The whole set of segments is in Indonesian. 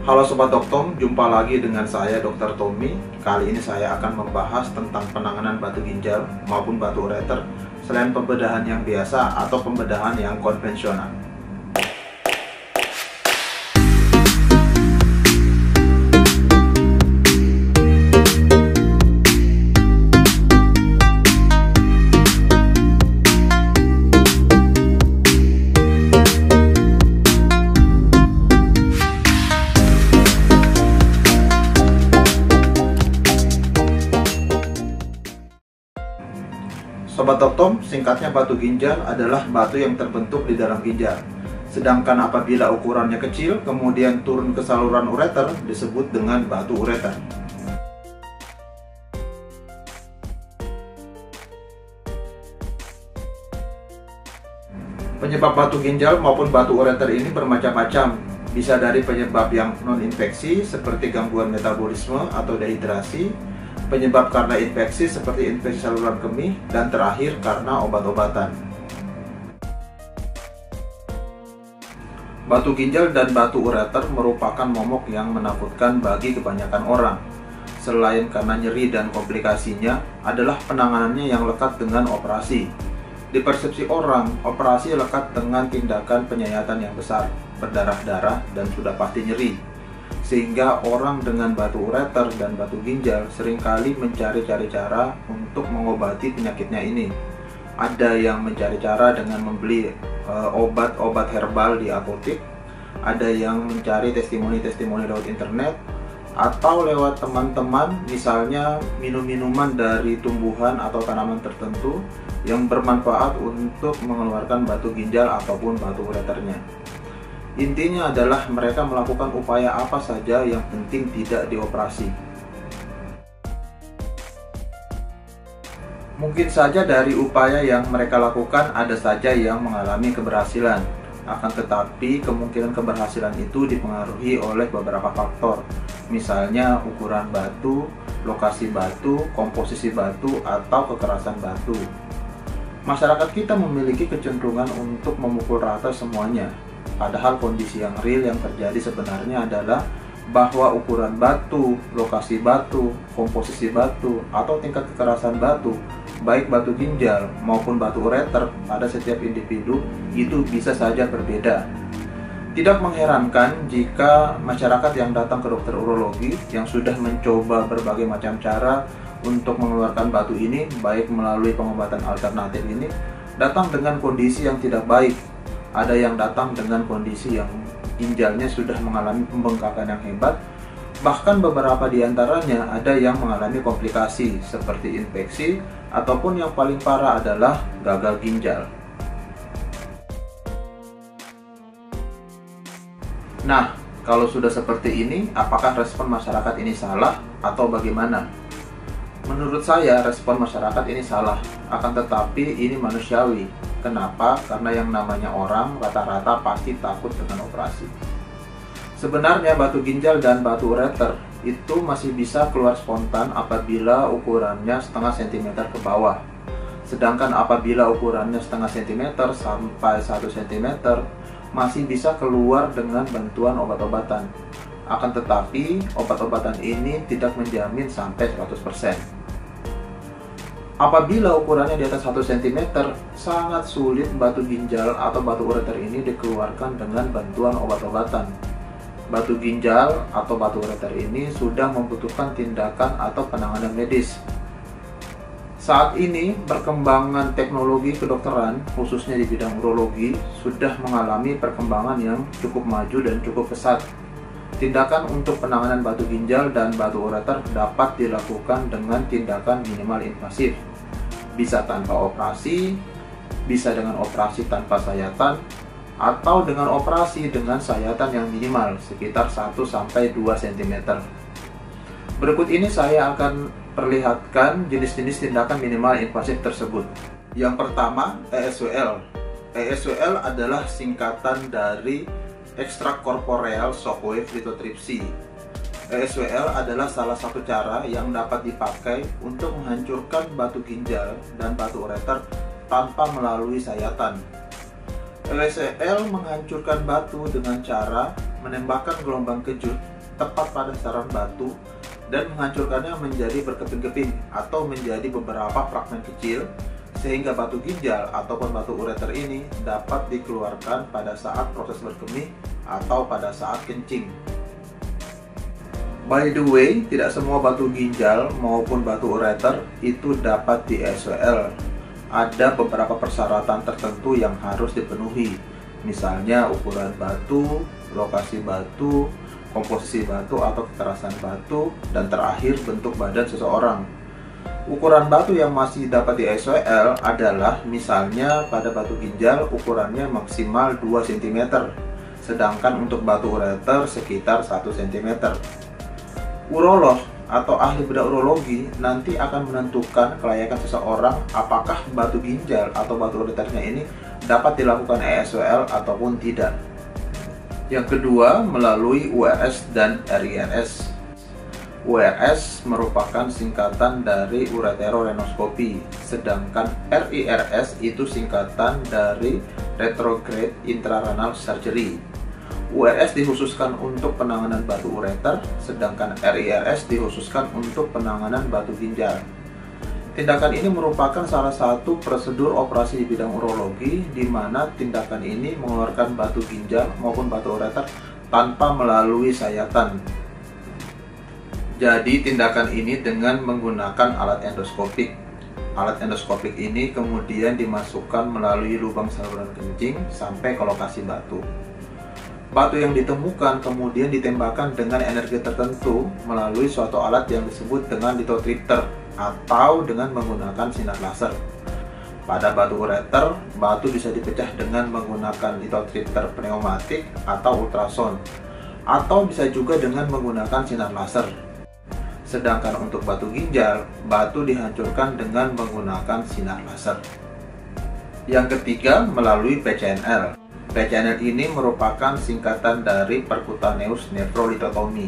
Halo Sobat Doktom, jumpa lagi dengan saya Dr. Tommy. Kali ini saya akan membahas tentang penanganan batu ginjal maupun batu ureter selain pembedahan yang biasa atau pembedahan yang konvensional. Sobat Doktom, singkatnya batu ginjal adalah batu yang terbentuk di dalam ginjal. Sedangkan apabila ukurannya kecil, kemudian turun ke saluran ureter, disebut dengan batu ureter. Penyebab batu ginjal maupun batu ureter ini bermacam-macam. Bisa dari penyebab yang non-infeksi seperti gangguan metabolisme atau dehidrasi, penyebab karena infeksi seperti infeksi saluran kemih, dan terakhir karena obat-obatan. Batu ginjal dan batu ureter merupakan momok yang menakutkan bagi kebanyakan orang. Selain karena nyeri dan komplikasinya, adalah penanganannya yang lekat dengan operasi. Di persepsi orang, operasi lekat dengan tindakan penyayatan yang besar, berdarah-darah, dan sudah pasti nyeri. Sehingga orang dengan batu ureter dan batu ginjal seringkali mencari-cari cara untuk mengobati penyakitnya ini. Ada yang mencari cara dengan membeli obat-obat herbal di apotek, ada yang mencari testimoni-testimoni lewat internet, atau lewat teman-teman, misalnya minum-minuman dari tumbuhan atau tanaman tertentu yang bermanfaat untuk mengeluarkan batu ginjal ataupun batu ureternya. Intinya adalah mereka melakukan upaya apa saja yang penting tidak dioperasi. Mungkin saja dari upaya yang mereka lakukan ada saja yang mengalami keberhasilan. Akan tetapi kemungkinan keberhasilan itu dipengaruhi oleh beberapa faktor. Misalnya ukuran batu, lokasi batu, komposisi batu, atau kekerasan batu. Masyarakat kita memiliki kecenderungan untuk memukul rata semuanya. Padahal kondisi yang real yang terjadi sebenarnya adalah bahwa ukuran batu, lokasi batu, komposisi batu, atau tingkat kekerasan batu, baik batu ginjal maupun batu ureter pada setiap individu itu bisa saja berbeda. Tidak mengherankan jika masyarakat yang datang ke dokter urologi yang sudah mencoba berbagai macam cara untuk mengeluarkan batu ini, baik melalui pengobatan alternatif ini, datang dengan kondisi yang tidak baik. Ada yang datang dengan kondisi yang ginjalnya sudah mengalami pembengkakan yang hebat, bahkan beberapa di antaranya ada yang mengalami komplikasi seperti infeksi, ataupun yang paling parah adalah gagal ginjal. Nah, kalau sudah seperti ini, apakah respon masyarakat ini salah atau bagaimana? Menurut saya, respon masyarakat ini salah, akan tetapi ini manusiawi. Kenapa? Karena yang namanya orang rata-rata pasti takut dengan operasi. Sebenarnya batu ginjal dan batu ureter itu masih bisa keluar spontan apabila ukurannya setengah sentimeter ke bawah. Sedangkan apabila ukurannya setengah sentimeter sampai 1 sentimeter masih bisa keluar dengan bantuan obat-obatan. Akan tetapi obat-obatan ini tidak menjamin sampai 100%. Apabila ukurannya di atas 1 cm, sangat sulit batu ginjal atau batu ureter ini dikeluarkan dengan bantuan obat-obatan. Batu ginjal atau batu ureter ini sudah membutuhkan tindakan atau penanganan medis. Saat ini, perkembangan teknologi kedokteran, khususnya di bidang urologi, sudah mengalami perkembangan yang cukup maju dan cukup pesat. Tindakan untuk penanganan batu ginjal dan batu ureter dapat dilakukan dengan tindakan minimal invasif. Bisa tanpa operasi, bisa dengan operasi tanpa sayatan, atau dengan operasi dengan sayatan yang minimal sekitar 1-2 cm. Berikut ini saya akan perlihatkan jenis-jenis tindakan minimal invasif tersebut. Yang pertama, ESWL. ESWL adalah singkatan dari Extracorporeal Shockwave Lithotripsy. ESWL adalah salah satu cara yang dapat dipakai untuk menghancurkan batu ginjal dan batu ureter tanpa melalui sayatan. ESWL menghancurkan batu dengan cara menembakkan gelombang kejut tepat pada sasaran batu dan menghancurkannya menjadi berkeping-keping atau menjadi beberapa fragmen kecil, sehingga batu ginjal ataupun batu ureter ini dapat dikeluarkan pada saat proses berkemih atau pada saat kencing. By the way, tidak semua batu ginjal maupun batu ureter itu dapat di SWL. Ada beberapa persyaratan tertentu yang harus dipenuhi, misalnya ukuran batu, lokasi batu, komposisi batu atau kekerasan batu, dan terakhir bentuk badan seseorang. Ukuran batu yang masih dapat di SWL adalah misalnya pada batu ginjal ukurannya maksimal 2 cm, sedangkan untuk batu ureter sekitar 1 cm. Urolog atau ahli bedah urologi nanti akan menentukan kelayakan seseorang apakah batu ginjal atau batu ureternya ini dapat dilakukan ESWL ataupun tidak. Yang kedua, melalui URS dan RIRS. URS merupakan singkatan dari ureterorenoskopi, sedangkan RIRS itu singkatan dari retrograde intrarenal surgery. URS dikhususkan untuk penanganan batu ureter, sedangkan RIRS dikhususkan untuk penanganan batu ginjal. Tindakan ini merupakan salah satu prosedur operasi di bidang urologi, di mana tindakan ini mengeluarkan batu ginjal maupun batu ureter tanpa melalui sayatan. Jadi tindakan ini dengan menggunakan alat endoskopik. Alat endoskopik ini kemudian dimasukkan melalui lubang saluran kencing sampai ke lokasi batu. Batu yang ditemukan kemudian ditembakkan dengan energi tertentu melalui suatu alat yang disebut dengan lithotripter atau dengan menggunakan sinar laser. Pada batu ureter, batu bisa dipecah dengan menggunakan lithotripter pneumatik atau ultrason, atau bisa juga dengan menggunakan sinar laser. Sedangkan untuk batu ginjal, batu dihancurkan dengan menggunakan sinar laser. Yang ketiga, melalui PCNL. PCNL ini merupakan singkatan dari percutaneous nephrolithotomy.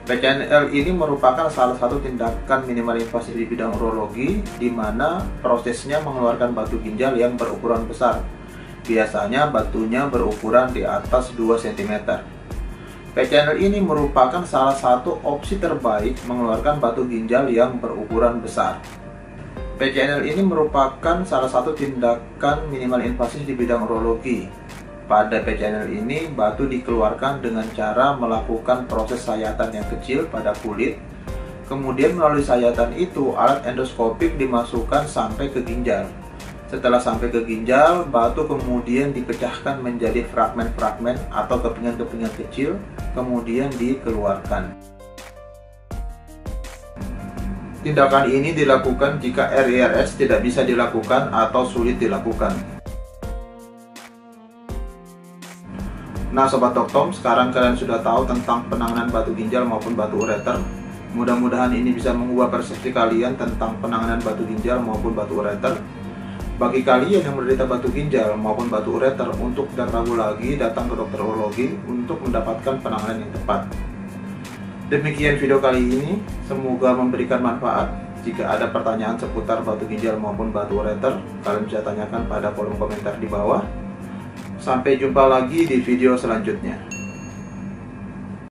PCNL ini merupakan salah satu tindakan minimal invasif di bidang urologi, di mana prosesnya mengeluarkan batu ginjal yang berukuran besar. Biasanya batunya berukuran di atas 2 cm. PCNL ini merupakan salah satu opsi terbaik mengeluarkan batu ginjal yang berukuran besar. PCNL ini merupakan salah satu tindakan minimal invasif di bidang urologi. Pada PCNL ini, batu dikeluarkan dengan cara melakukan proses sayatan yang kecil pada kulit. Kemudian melalui sayatan itu, alat endoskopik dimasukkan sampai ke ginjal. Setelah sampai ke ginjal, batu kemudian dipecahkan menjadi fragmen-fragmen atau kepingan-kepingan kecil, kemudian dikeluarkan. Tindakan ini dilakukan jika RIRS tidak bisa dilakukan atau sulit dilakukan. Nah Sobat Doktom, sekarang kalian sudah tahu tentang penanganan batu ginjal maupun batu ureter. Mudah-mudahan ini bisa mengubah persepsi kalian tentang penanganan batu ginjal maupun batu ureter. Bagi kalian yang menderita batu ginjal maupun batu ureter, untuk tidak ragu lagi datang ke dokter urologi untuk mendapatkan penanganan yang tepat. Demikian video kali ini, semoga memberikan manfaat. Jika ada pertanyaan seputar batu ginjal maupun batu ureter, kalian bisa tanyakan pada kolom komentar di bawah. Sampai jumpa lagi di video selanjutnya.